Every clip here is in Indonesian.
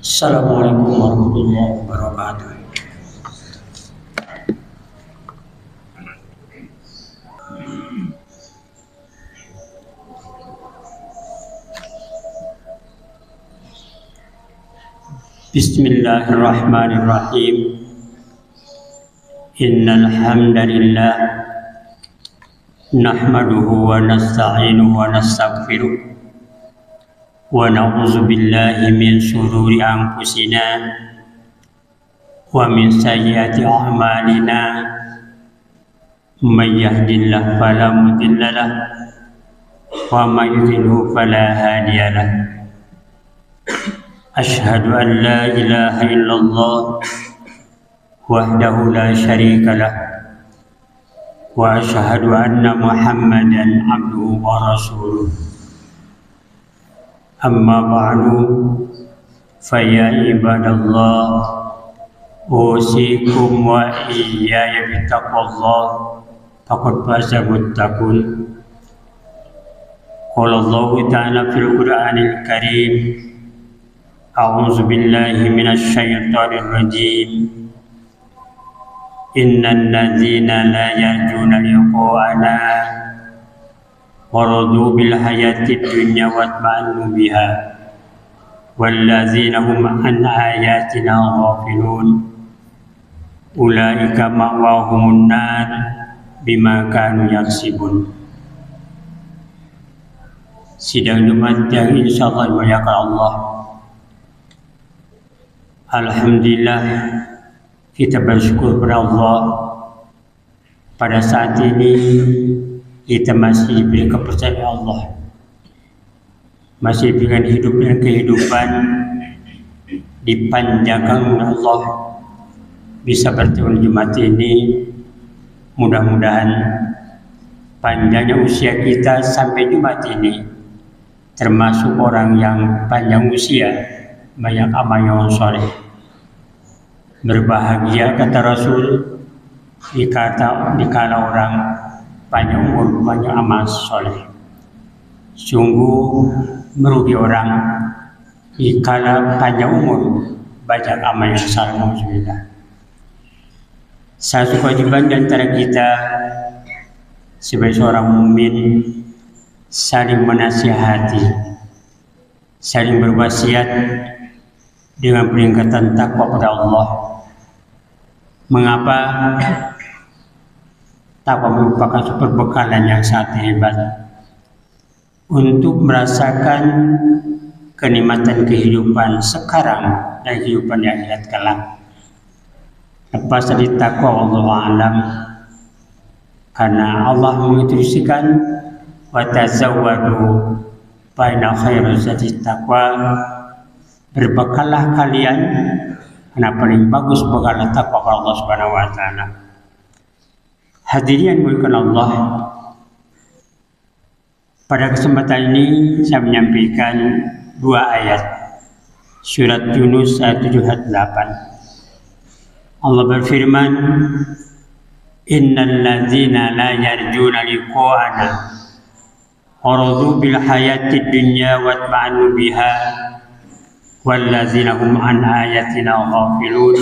Assalamualaikum warahmatullahi wabarakatuh. Bismillahirrahmanirrahim. Innal hamdalillah nahmaduhu wa nasta'inuhu wa nastaghfiruh wa na'udzu billahi min shururi anfusina wa min sayyiati a'malina. May yahdihillahu fala mudilla lahu wa may yudlil fala hadiya lahu. Asyhadu an la ilaha illallah wahdahu la syarika lah wa asyhadu anna Muhammadan abduhu wa rasuluh. Amma ba'du, faya ibadallah, usikum wa iyaya bittaqwallah, faqad faza muttaqun. Qala Allah ta'ala fil Qur'anil Karim, a'udzu billahi minasy syaithanir rajim. Innal ladzina la yarjuna liqa'ana waradu bil hayatid dunya watma'annu biha wallazina hum an ayatina ghafilun ulaika ma'wahumun nar bima kanu yaksibun. Sidang Jumat yang insyaallah dimuliakan Allah. Alhamdulillah, kita bersyukur kepada Allah pada saat ini kita masih diberi kepercayaan Allah, masih diberikan hidup dan kehidupan, dipanjangkan oleh Allah, bisa bertemu Jumat ini. Mudah-mudahan panjangnya usia kita sampai Jumat ini termasuk orang yang panjang usia, banyak amal yang soleh. Berbahagia kata Rasul dikala orang panjang umur, banyak amal soleh. Sungguh merugi orang dikala panjang umur, banyak amal yang salah. Alhamdulillah. Satu kewajiban di antara kita sebagai seorang mukmin saling menasihati, saling berwasiat dengan peringatan takwa pada Allah. Mengapa? Takwa merupakan perbekalan yang sangat hebat untuk merasakan kenikmatan kehidupan sekarang dan kehidupan di akhirat kelak. Lepas dari takwa, Allah alam, karena Allah menginstruksikan wa tazawwadu fa inna khairaz zadi taqwa, berbekallah kalian karena paling bagus bekal takwa kepada Allah Subhanahu wa taala. Hadirin yang Allah, pada kesempatan ini saya menyampaikan dua ayat surat Yunus ayat 7 ayat 8. Allah berfirman, innal ladzina la yarjuna liqa'ana waradu bil hayatid dunya watma'annu biha wallazina hum an ayatina ghafilun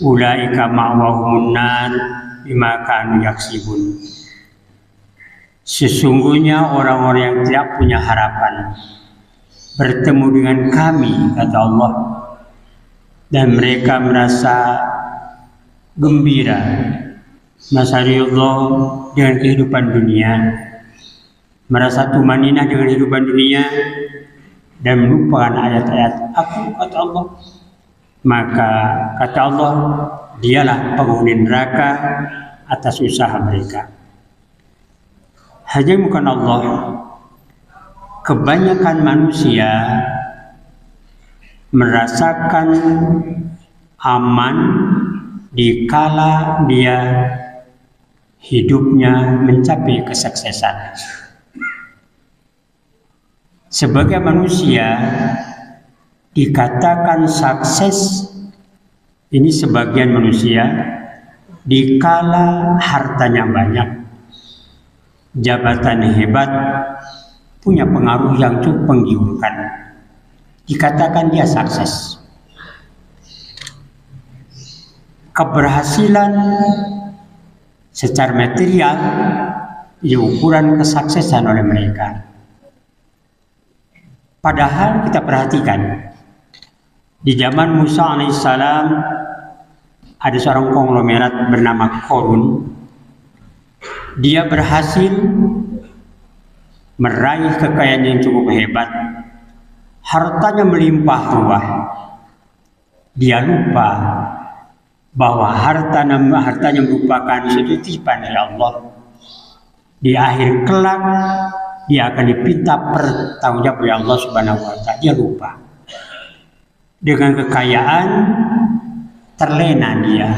ulaika ma'wahumun nar bima kanu yaksibun. Sesungguhnya orang-orang yang tidak punya harapan bertemu dengan kami, kata Allah, dan mereka merasa gembira, merasa ridho dengan kehidupan dunia, merasa tumaninah dengan kehidupan dunia, dan melupakan ayat-ayat aku, kata Allah. Maka kata Allah, dialah penghuni neraka atas usaha mereka. Hanya bukan Allah, kebanyakan manusia merasakan aman dikala dia hidupnya mencapai kesuksesan. Sebagai manusia dikatakan sukses ini sebagian manusia dikala hartanya banyak, jabatan hebat punya pengaruh yang cukup menggiurkan. Dikatakan dia sukses. Keberhasilan secara material diukuran kesuksesan oleh mereka. Padahal kita perhatikan, di zaman Musa alaihissalam ada seorang konglomerat bernama Korun. Dia berhasil meraih kekayaan yang cukup hebat, hartanya melimpah ruah. Dia lupa bahwa hartanya merupakan suatu titipan dari Allah. Di akhir kelak dia akan dipinta pertanggungjawab oleh Allah Subhanahu wa Ta'ala. Dia lupa. Dengan kekayaan terlena dia,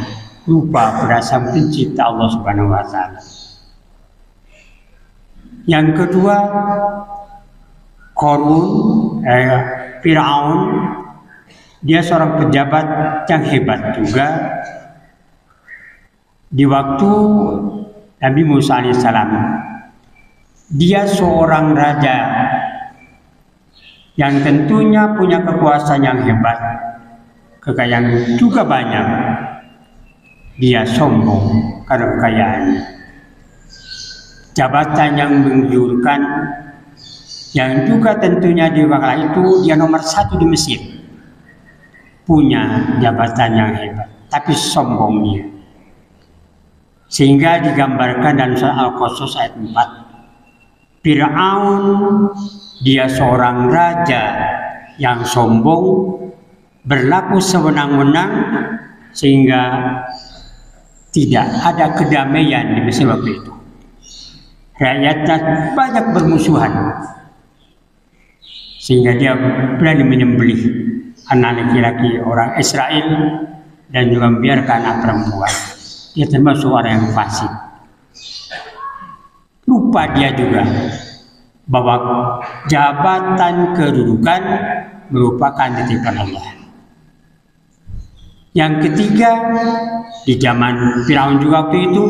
lupa pada Sang Pencipta Allah Subhanahu wa Ta'ala. Yang kedua, Qarun, Firaun, dia seorang pejabat yang hebat juga. Di waktu Nabi Musa alaihissalam, dia seorang raja yang tentunya punya kekuasaan yang hebat, kekayaan juga banyak. Dia sombong karena kekayaan, jabatan yang menggiurkan, yang juga tentunya di waktu itu dia nomor 1 di Mesir, punya jabatan yang hebat, tapi sombong dia. Sehingga digambarkan dalam surah Al-Qasas ayat 4. Fir'aun, dia seorang raja yang sombong, berlaku sewenang-wenang, sehingga tidak ada kedamaian di Mesir waktu itu. Rakyatnya banyak bermusuhan, sehingga dia berani menyembelih anak laki-laki orang Israel dan juga membiarkan anak perempuan. Dia termasuk orang yang fasik. Lupa dia juga bahwa jabatan kedudukan merupakan titipan Allah. Yang ketiga, di zaman Firaun juga waktu itu,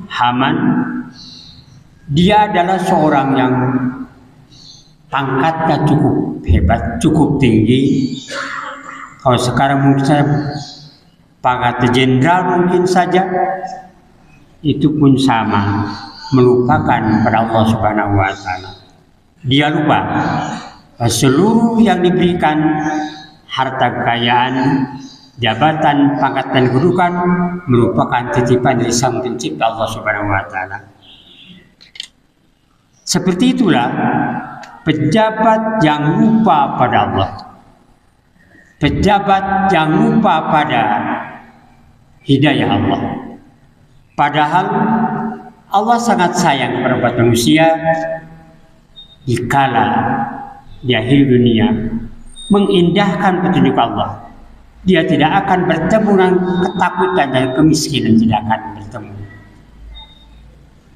Haman, dia adalah seorang yang pangkatnya cukup hebat, cukup tinggi. Kalau sekarang mungkin saya pangkat jenderal mungkin saja, itu pun sama, melupakan pada Allah Subhanahu wa Ta'ala. Dia lupa seluruh yang diberikan, harta kekayaan, jabatan, pangkat dan kedudukan merupakan titipan dari Sang Pencipta Allah Subhanahu wa Ta'ala. Seperti itulah pejabat yang lupa pada Allah, pejabat yang lupa pada hidayah Allah. Padahal Allah sangat sayang kepada umat manusia. Dikala dia hidup dunia mengindahkan petunjuk Allah, dia tidak akan bertemu dengan ketakutan dan kemiskinan, tidak akan bertemu.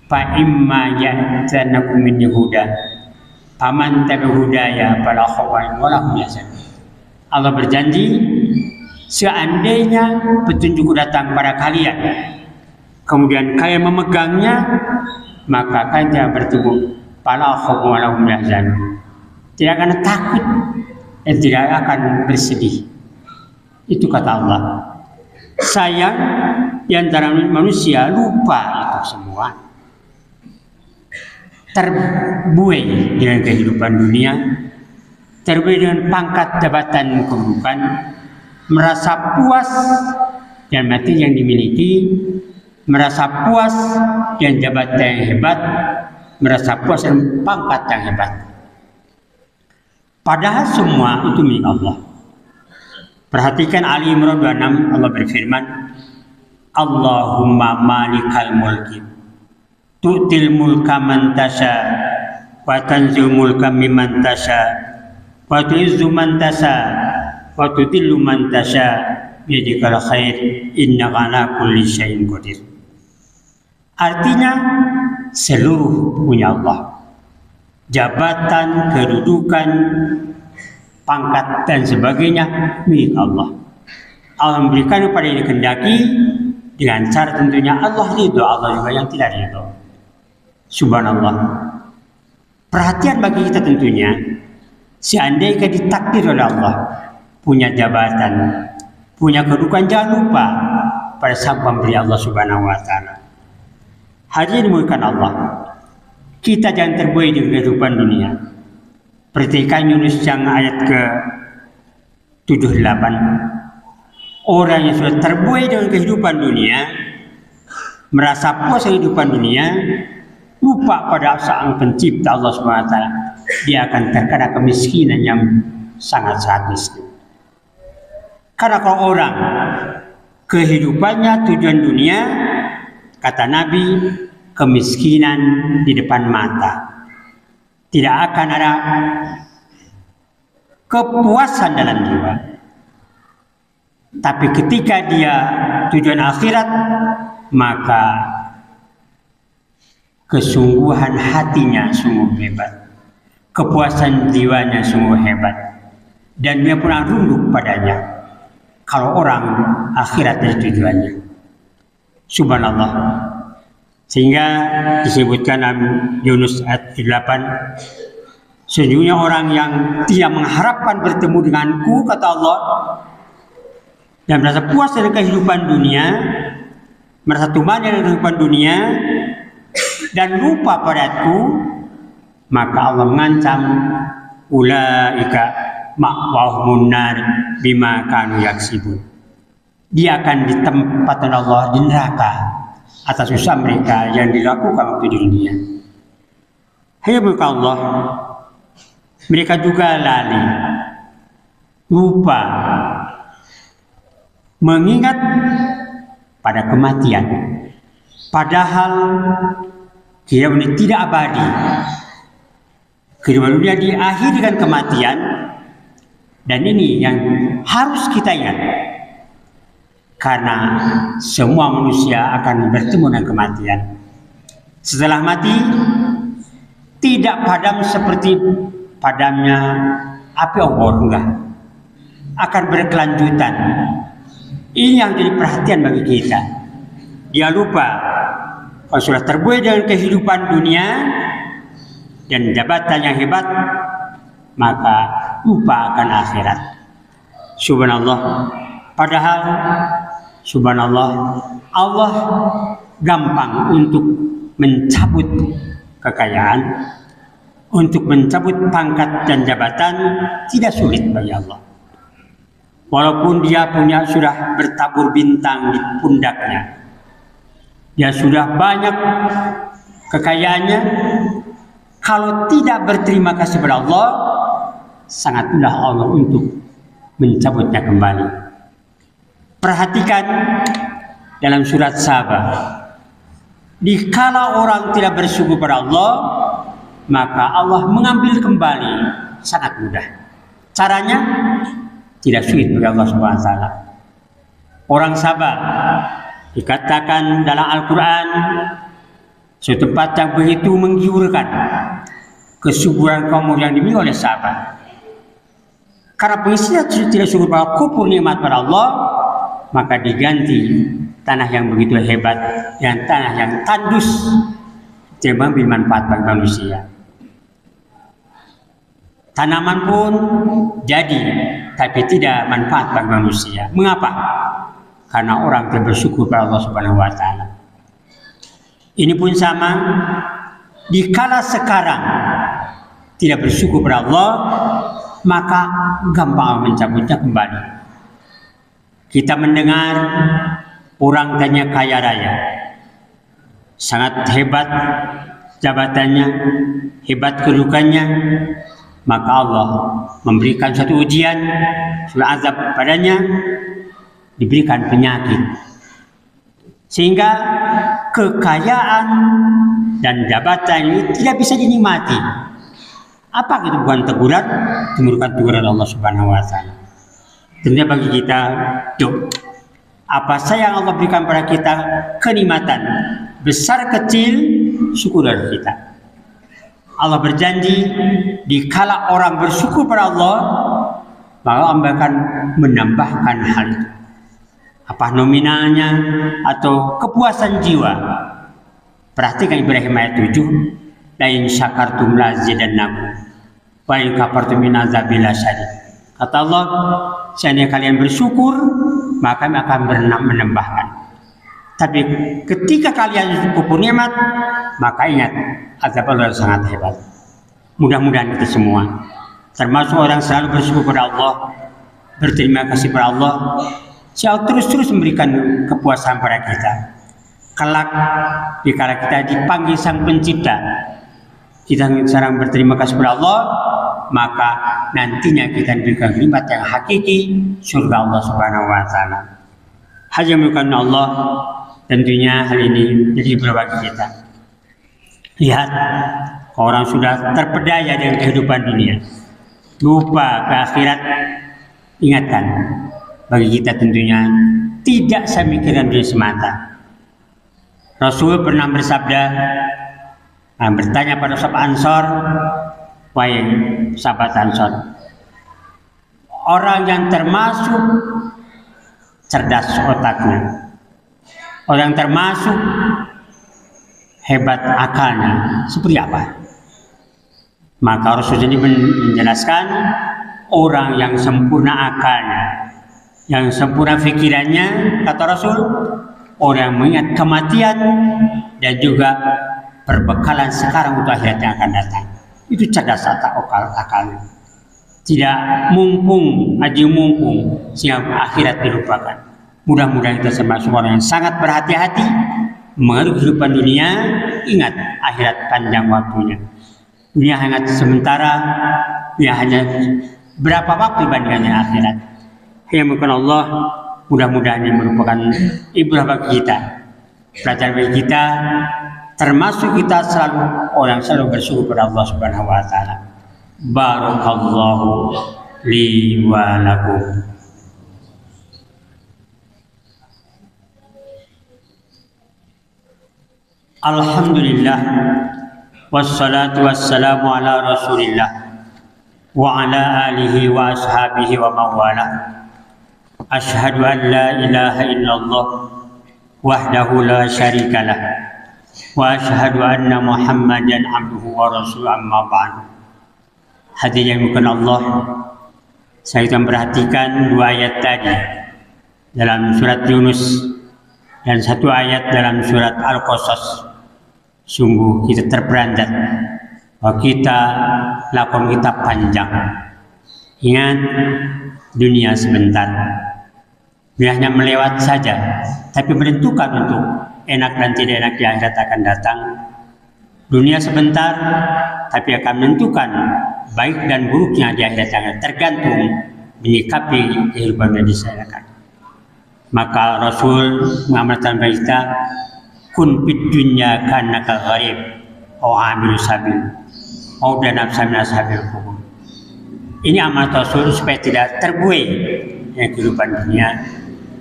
Fa imma ya'tanakum min huda faman tabi'a hudaya fala khawfun wa la hum yahzanun. Allah berjanji, seandainya petunjuk datang pada kalian, kemudian kalian memegangnya, maka kalian tidak bertemu fala khawfun wa la hum yahzanun. Tidak akan takut dan tidak akan bersedih. Itu kata Allah. Sayang di antara manusia lupa itu semua, terbuai dengan kehidupan dunia, terbuai dengan pangkat, jabatan, kedudukan, merasa puas dengan materi yang dimiliki, merasa puas dengan jabatan yang hebat, merasa puas dengan pangkat yang hebat. Padahal semua itu milik Allah. Perhatikan Ali Imran 26, Allah berfirman, Allahumma malikal mulki tu'til mulka man tasha wa tanzil mulka mimman tasha wa tu'izzu man tasha wa tudillu man tasha biyadikal khair innaka ala kulli syai'in qadir. Artinya seluruh punya Allah. Jabatan, kedudukan, pangkat dan sebagainya milik Allah. Allah memberikan kepada yang dikehendaki dengan cara tentunya Allah ridho, Allah juga yang tidak ridho. Subhanallah. Perhatian bagi kita tentunya, seandainya ditakdir oleh Allah punya jabatan, punya kedudukan, jangan lupa pada sang pemberi Allah Subhanahu wa taala. Hadirin dimulakan Allah, kita jangan terbuai dengan kehidupan dunia. Perhatikan Yunus yang ayat ke-78. Orang yang sudah terbuai dengan kehidupan dunia, merasa puas dengan kehidupan dunia, lupa pada sang pencipta Allah Subhanahu wa taala, dia akan terkena kemiskinan yang sangat-sangat miskin. Karena kalau orang kehidupannya tujuan dunia, kata Nabi, kemiskinan di depan mata. Tidak akan ada kepuasan dalam jiwa. Tapi ketika dia tujuan akhirat, maka kesungguhan hatinya sungguh hebat, kepuasan jiwanya sungguh hebat, dan dia pernah runduk padanya. Kalau orang akhirat dari tujuannya, subhanallah. Sehingga disebutkan dalam Yunus ayat 8, sesungguhnya orang yang tidak mengharapkan bertemu denganku, kata Allah, dan merasa puas dengan kehidupan dunia, merasa tuman dengan kehidupan dunia, dan lupa padaku, maka Allah mengancam, ulaika ma'wahumun nar bima kanu yaksibun. Dia akan ditempatkan Allah di neraka atas usaha mereka yang dilakukan waktu di dunia. Hai Allah, mereka juga lalai, lupa mengingat pada kematian. Padahal kehidupan ini tidak abadi. Kehidupan dunia diakhiri dengan kematian, dan ini yang harus kita ingat. Karena semua manusia akan bertemu dengan kematian. Setelah mati, tidak padam seperti padamnya api obor, enggak. Akan berkelanjutan. Ini yang jadi perhatian bagi kita. Dia lupa, kalau sudah terbuai dengan kehidupan dunia dan jabatan yang hebat, maka lupa akan akhirat. Subhanallah. Padahal subhanallah, Allah gampang untuk mencabut kekayaan, untuk mencabut pangkat dan jabatan, tidak sulit bagi Allah. Walaupun dia sudah bertabur bintang di pundaknya, dia sudah banyak kekayaannya, kalau tidak berterima kasih kepada Allah, sangat mudah Allah untuk mencabutnya kembali. Perhatikan dalam surat Sabah, dikala orang tidak bersyukur pada Allah, maka Allah mengambil kembali, sangat mudah. Caranya tidak sulit bagi Allah Subhanahu wa taala. Orang Sabah dikatakan dalam Al-Quran suatu tempat yang begitu menggiurkan, kesuburan kaum yang dimiliki oleh Sabah. Karena pengisinya tidak syukur pada kufur nikmat pada Allah, maka diganti tanah yang begitu hebat dengan tanah yang tandus, tidak mengambil manfaat bagi manusia. Tanaman pun jadi, tapi tidak manfaat bagi manusia. Mengapa? Karena orang tidak bersyukur pada Allah Subhanahu wa taala. Ini pun sama, dikala sekarang tidak bersyukur pada Allah, maka gampang mencabutnya kembali. Kita mendengar orang tanya kaya raya, sangat hebat jabatannya, hebat kedudukannya, maka Allah memberikan suatu ujian, suatu azab padanya, diberikan penyakit, sehingga kekayaan dan jabatan ini tidak bisa dinikmati. Apa itu bukan teguran? Merupakan teguran Allah Subhanahu wa taala. Tentunya bagi kita, apa saja yang Allah berikan pada kita, kenikmatan besar kecil, syukur dari kita. Allah berjanji, dikala orang bersyukur pada Allah, maka Allah akan menambahkan hal itu. Apa nominalnya atau kepuasan jiwa. Perhatikan Ibrahim ayat 7. La in syakartum lazidannakum wa in kafartum min azabil lasyadid. Kata Allah, seandainya kalian bersyukur, maka kami akan menambahkan. Tapi ketika kalian kufur nikmat, maka ingat azab Allah sangat hebat. Mudah-mudahan kita semua termasuk orang selalu bersyukur kepada Allah, berterima kasih kepada Allah, selalu terus memberikan kepuasan pada kita. Kelak dikala kita dipanggil Sang Pencipta, kita sedang berterima kasih kepada Allah, maka nantinya kita diberikan nikmat yang hakiki, surga Allah Subhanahu wa taala. Hanya bukan Allah, tentunya hal ini jadi berbagi kita. Lihat, orang sudah terpedaya dengan kehidupan dunia, lupa ke akhirat. Ingatkan, bagi kita tentunya tidak saya mikirkan dunia semata. Rasul pernah bersabda, bertanya pada sahabat Ansor, wahai sahabat Ansor, orang yang termasuk cerdas otaknya, orang termasuk hebat akalnya, seperti apa? Maka Rasul ini menjelaskan, orang yang sempurna akalnya, yang sempurna pikirannya, kata Rasul, orang yang mengingat kematian dan juga perbekalan sekarang untuk akhirat yang akan datang. Itu cerdas akalnya. Tidak mumpung sehingga akhirat dilupakan. Mudah-mudahan kita termasuk orang yang sangat berhati-hati mengenai kehidupan dunia. Ingat, akhirat panjang waktunya. Dunia hanya sementara, dunia hanya berapa waktu dibandingkan akhirat. Ya mungkin Allah, mudah-mudahan ini merupakan ibrah bagi kita, pelajaran bagi kita, termasuk kita selalu orang selalu bersyukur kepada Allah Subhanahu wa taala. Barakallahu li wa lakum. Alhamdulillah wassalatu wassalamu ala Rasulillah wa ala alihi wa ashabihi wa mawala. Asyhadu an la ilaha illallah wahdahu la syarikalah wa asyhadu anna Muhammadan abduhu wa rasuluhu, amma ba'du. Hadirin yang dimuliakan Allah, saya akan perhatikan dua ayat tadi dalam surat Yunus dan satu ayat dalam surat Al-Qasas. Sungguh kita terperanjat bahwa kita lakon kita panjang. Ingat, dunia sebentar, dunia hanya melewat saja, tapi menentukan untuk enak dan tidak enak di akhirat akan datang. Dunia sebentar, tapi akan menentukan baik dan buruknya di akhirat akan tergantung menyikapi kehidupan yang disayangkan. Maka Rasul mengamalkan bagi kita, kun fid dunya kanaka gharib au amil sabil au danab samina sabil kubur. Ini amal Rasul supaya tidak terbuai dengan kehidupan dunia,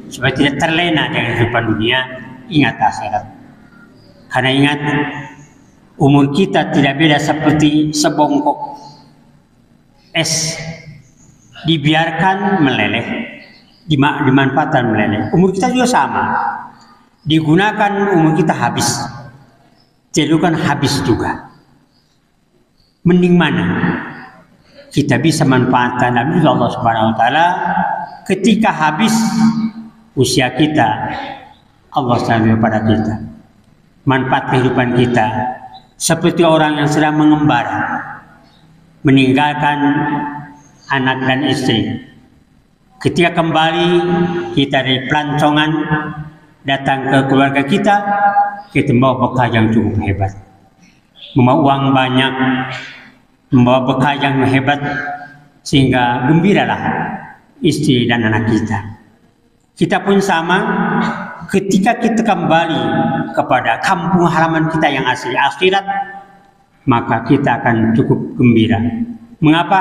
supaya tidak terlena dengan kehidupan dunia. Ingat akhirat, karena ingat umur kita tidak beda seperti sebongkok es, dibiarkan meleleh, dimanfaatkan meleleh. Umur kita juga sama, digunakan umur kita habis, jadikan habis juga. Mending mana kita bisa manfaatkan Allah Subhanahu wa taala ketika habis usia kita, Allah sayang pada kita. Manfaat kehidupan kita seperti orang yang sedang mengembara, meninggalkan anak dan istri. Ketika kembali kita dari pelancongan datang ke keluarga kita membawa bekal yang cukup hebat, membawa uang banyak, membawa bekal yang hebat, sehingga gembiralah istri dan anak kita. Kita pun sama, ketika kita kembali kepada kampung halaman kita yang asli akhirat, maka kita akan cukup gembira. Mengapa?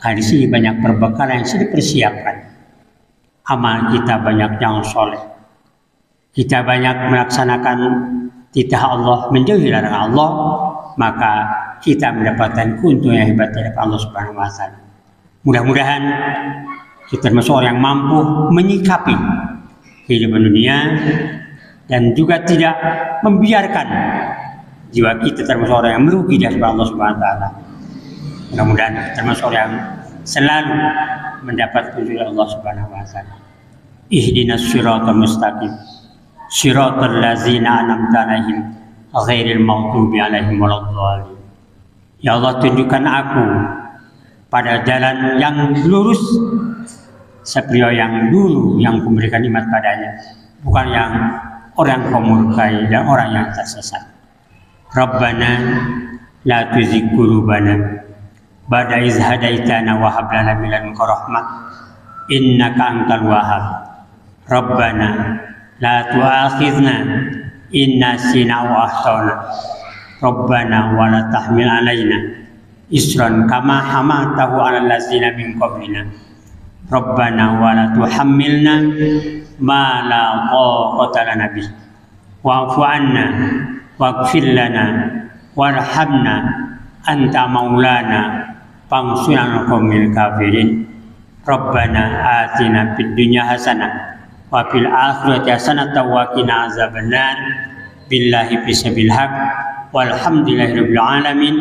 Karena di sini banyak perbekalan yang sudah dipersiapkan. Amal kita banyak yang soleh, kita banyak melaksanakan titah Allah, menjauhi larangan Allah, maka kita mendapatkan keuntungan yang hebat dari Allah Subhanahu wa taala. Mudah-mudahan kita termasuk orang yang mampu menyikapi kehidupan dunia dan juga tidak membiarkan jiwa kita termasuk orang yang merugi di hadapan Allah Subhanahu wa taala. Mudah-mudahan termasuk orang yang selalu mendapat petunjuk Allah Subhanahu wa taala. Ihdinas siratal mustaqim. Siratal ladzina an'amta 'alaihim ghairil maghdubi 'alaihim waladdallin. Ya Allah, tunjukkan aku pada jalan yang lurus seperti yang dulu yang memberikan nikmat padanya, bukan yang orang pemurkai dan orang yang tersesat. Rabbana la tuzigh qulubana ba'da idh hadaitana wa hab lana min ladunka rahmah innaka antal wahhab. Rabbana la tu'akhidhna in nasina wa akhtana. Rabbana wa la tahmil 'alaina isran kama hamaltahu 'alal ladzina min qablina. Rabbana wa la tuhammilna ma la taqata lana bih wa'fu 'anna waghfir lana warhamna anta maulana fansurna 'alal qaumil kafirin. Rabbana atina fid dunya hasanah wa fil akhirati hasanatan wa qina azabannar. Billahi bisabil haq walhamdulillahirabbil alamin.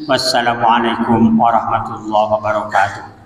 Wassalamualaikum warahmatullahi wabarakatuh.